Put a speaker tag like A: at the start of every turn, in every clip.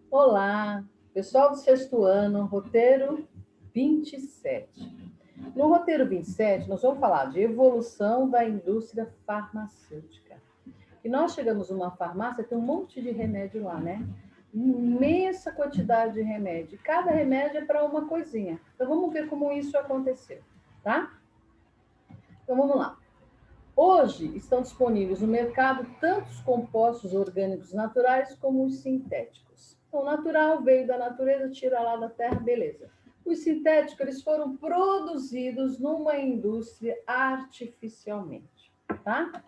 A: Olá, pessoal do sexto ano, roteiro 27. No roteiro 27, nós vamos falar de evolução da indústria farmacêutica. E nós chegamos numa farmácia, tem um monte de remédio lá, né? Imensa quantidade de remédio. Cada remédio é para uma coisinha. Então vamos ver como isso aconteceu, tá? Então vamos lá. Hoje estão disponíveis no mercado tanto os compostos orgânicos naturais como os sintéticos. Então, o natural veio da natureza, tira lá da terra, beleza. Os sintéticos eles foram produzidos numa indústria artificialmente, tá?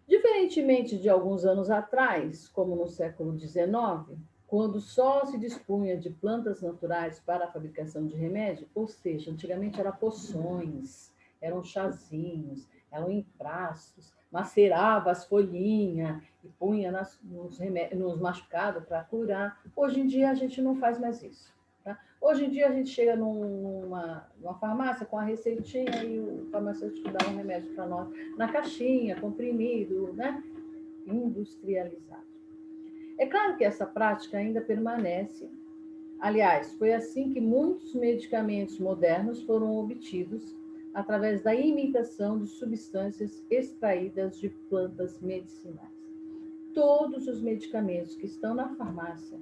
A: Diferentemente de alguns anos atrás, como no século XIX, quando só se dispunha de plantas naturais para a fabricação de remédio, ou seja, antigamente eram poções, eram chazinhos, eram emplastos, macerava as folhinhas e punha nos machucados para curar. Hoje em dia a gente não faz mais isso. Tá? Hoje em dia a gente chega numa farmácia com a receitinha e o farmacêutico dá um remédio para nós na caixinha, comprimido, né? Industrializado. É claro que essa prática ainda permanece. Aliás, foi assim que muitos medicamentos modernos foram obtidos através da imitação de substâncias extraídas de plantas medicinais. Todos os medicamentos que estão na farmácia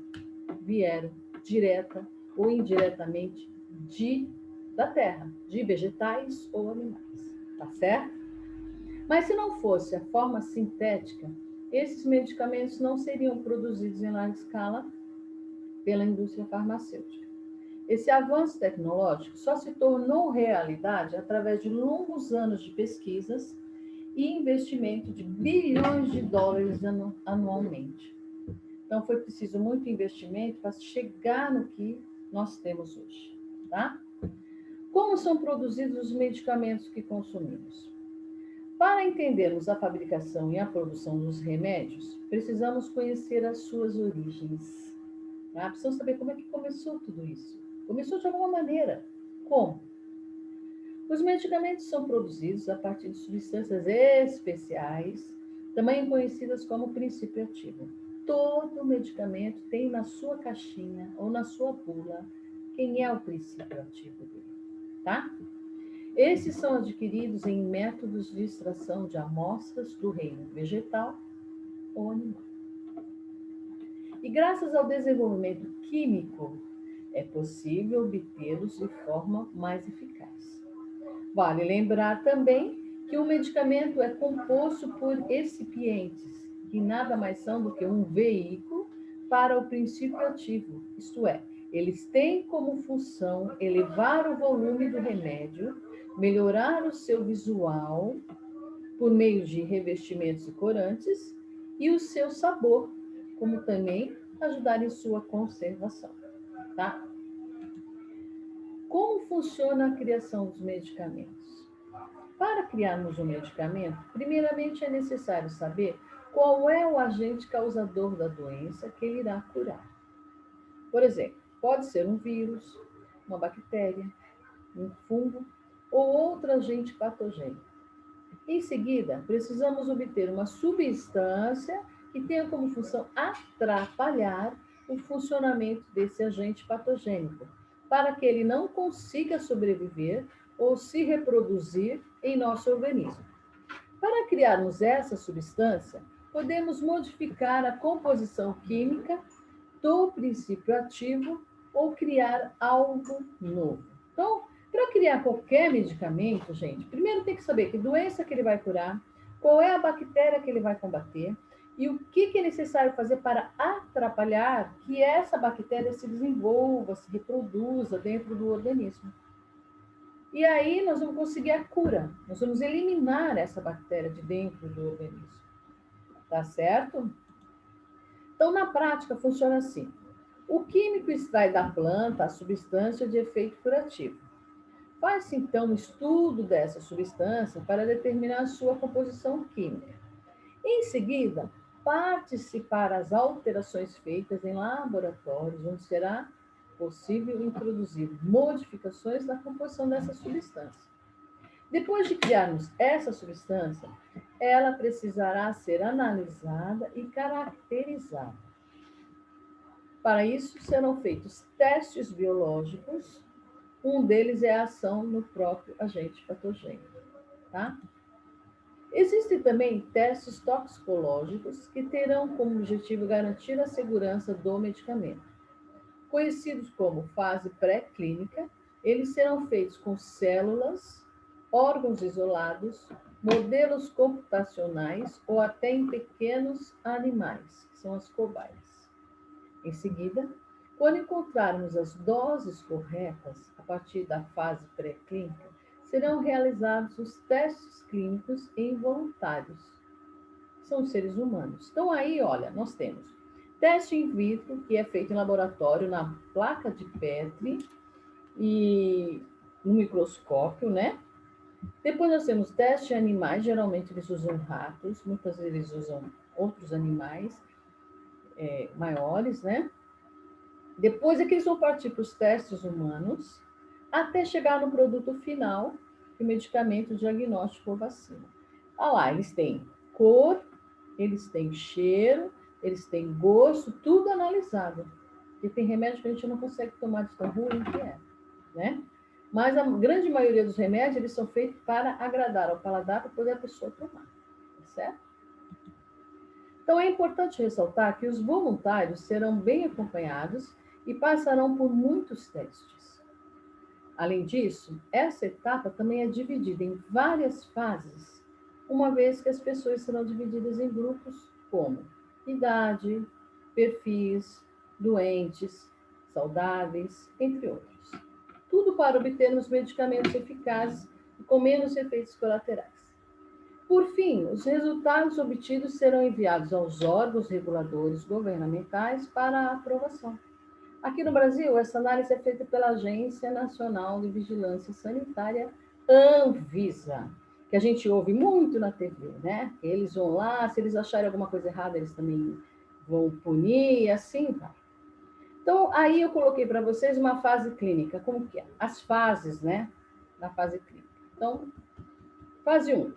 A: vieram direta ou indiretamente da terra, de vegetais ou animais, tá certo? Mas se não fosse a forma sintética, esses medicamentos não seriam produzidos em larga escala pela indústria farmacêutica. Esse avanço tecnológico só se tornou realidade através de longos anos de pesquisas e investimento de bilhões de dólares anualmente. Então, foi preciso muito investimento para chegar no que nós temos hoje, tá? Como são produzidos os medicamentos que consumimos? Para entendermos a fabricação e a produção dos remédios, precisamos conhecer as suas origens. Tá? Precisamos saber como é que começou tudo isso. Começou de alguma maneira. Como? Os medicamentos são produzidos a partir de substâncias especiais, também conhecidas como princípio ativo. Todo medicamento tem na sua caixinha ou na sua bula quem é o princípio ativo dele, tá? Esses são adquiridos em métodos de extração de amostras do reino vegetal ou animal. E graças ao desenvolvimento químico, é possível obtê-los de forma mais eficaz. Vale lembrar também que o medicamento é composto por excipientes, que nada mais são do que um veículo para o princípio ativo, isto é, eles têm como função elevar o volume do remédio, melhorar o seu visual por meio de revestimentos e corantes e o seu sabor, como também ajudar em sua conservação, tá? Como funciona a criação dos medicamentos? Para criarmos um medicamento, primeiramente é necessário saber qual é o agente causador da doença que ele irá curar. Por exemplo, pode ser um vírus, uma bactéria, um fungo ou outro agente patogênico. Em seguida, precisamos obter uma substância que tenha como função atrapalhar o funcionamento desse agente patogênico, para que ele não consiga sobreviver ou se reproduzir em nosso organismo. Para criarmos essa substância, podemos modificar a composição química do princípio ativo ou criar algo novo. Então, para criar qualquer medicamento, gente, primeiro tem que saber que doença que ele vai curar, qual é a bactéria que ele vai combater e o que é necessário fazer para atrapalhar que essa bactéria se desenvolva, se reproduza dentro do organismo. E aí nós vamos conseguir a cura, nós vamos eliminar essa bactéria de dentro do organismo. Tá certo? Então, na prática, funciona assim. O químico extrai da planta a substância de efeito curativo. Faz-se então um estudo dessa substância para determinar a sua composição química. Em seguida, parte-se para as alterações feitas em laboratórios, onde será possível introduzir modificações na composição dessa substância. Depois de criarmos essa substância, ela precisará ser analisada e caracterizada. Para isso, serão feitos testes biológicos. Um deles é a ação no próprio agente patogênico, tá? Existem também testes toxicológicos que terão como objetivo garantir a segurança do medicamento. Conhecidos como fase pré-clínica, eles serão feitos com células, órgãos isolados, modelos computacionais ou até em pequenos animais, que são as cobaias. Em seguida, quando encontrarmos as doses corretas, a partir da fase pré-clínica, serão realizados os testes clínicos em voluntários. São seres humanos. Então, aí, olha, nós temos teste in vitro, que é feito em laboratório na placa de Petri e no microscópio, né? Depois nós temos teste em animais, geralmente eles usam ratos, muitas vezes eles usam outros animais maiores, né? Depois é que eles vão partir para os testes humanos, até chegar no produto final, o medicamento, diagnóstico ou vacina. Olha lá, eles têm cor, eles têm cheiro, eles têm gosto, tudo analisado. Porque tem remédio que a gente não consegue tomar de tão ruim que é, né? Mas a grande maioria dos remédios, eles são feitos para agradar ao paladar, para poder a pessoa tomar, tá certo? Então, é importante ressaltar que os voluntários serão bem acompanhados e passarão por muitos testes. Além disso, essa etapa também é dividida em várias fases, uma vez que as pessoas serão divididas em grupos como idade, perfis, doentes, saudáveis, entre outros. Tudo para obtermos medicamentos eficazes e com menos efeitos colaterais. Por fim, os resultados obtidos serão enviados aos órgãos reguladores governamentais para aprovação. Aqui no Brasil, essa análise é feita pela Agência Nacional de Vigilância Sanitária, Anvisa, que a gente ouve muito na TV, né? Eles vão lá, se eles acharem alguma coisa errada, eles também vão punir, e assim vai. Então, aí eu coloquei para vocês uma fase clínica, como que é? As fases, né, da fase clínica. Então, fase 1,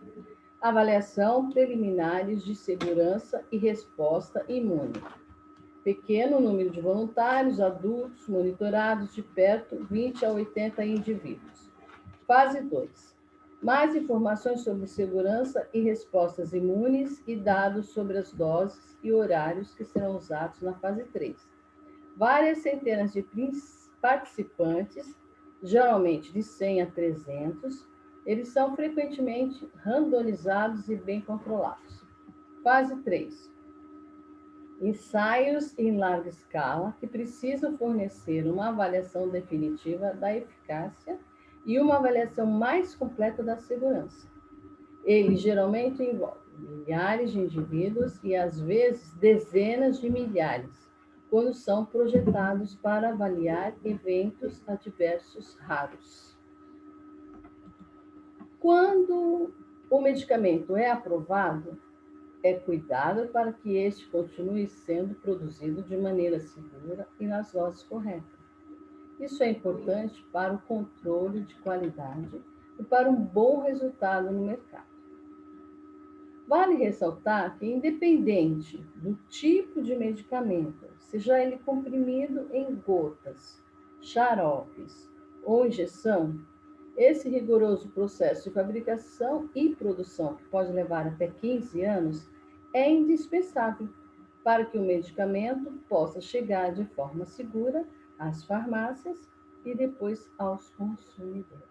A: avaliação preliminares de segurança e resposta imune. Pequeno número de voluntários, adultos, monitorados de perto, 20 a 80 indivíduos. Fase 2. Mais informações sobre segurança e respostas imunes e dados sobre as doses e horários que serão usados na fase 3. Várias centenas de participantes, geralmente de 100 a 300, eles são frequentemente randomizados e bem controlados. Fase 3. Ensaios em larga escala que precisam fornecer uma avaliação definitiva da eficácia e uma avaliação mais completa da segurança. Eles geralmente envolvem milhares de indivíduos e, às vezes, dezenas de milhares, quando são projetados para avaliar eventos adversos raros. Quando o medicamento é aprovado, é cuidado para que este continue sendo produzido de maneira segura e nas doses corretas. Isso é importante para o controle de qualidade e para um bom resultado no mercado. Vale ressaltar que, independente do tipo de medicamento, seja ele comprimido em gotas, xaropes ou injeção, esse rigoroso processo de fabricação e produção, que pode levar até 15 anos, é indispensável para que o medicamento possa chegar de forma segura às farmácias e depois aos consumidores.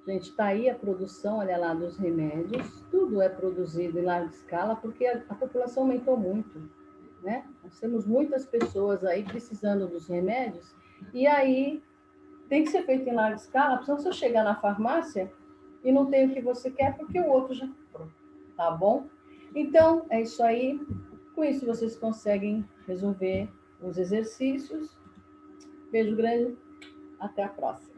A: Gente, está aí a produção, olha lá, dos remédios. Tudo é produzido em larga escala porque a população aumentou muito, né? Nós temos muitas pessoas aí precisando dos remédios e aí tem que ser feito em larga escala, senão você chegar na farmácia e não tem o que você quer porque o outro já comprou, tá bom? Então, é isso aí. Com isso, vocês conseguem resolver os exercícios. Beijo grande, até a próxima.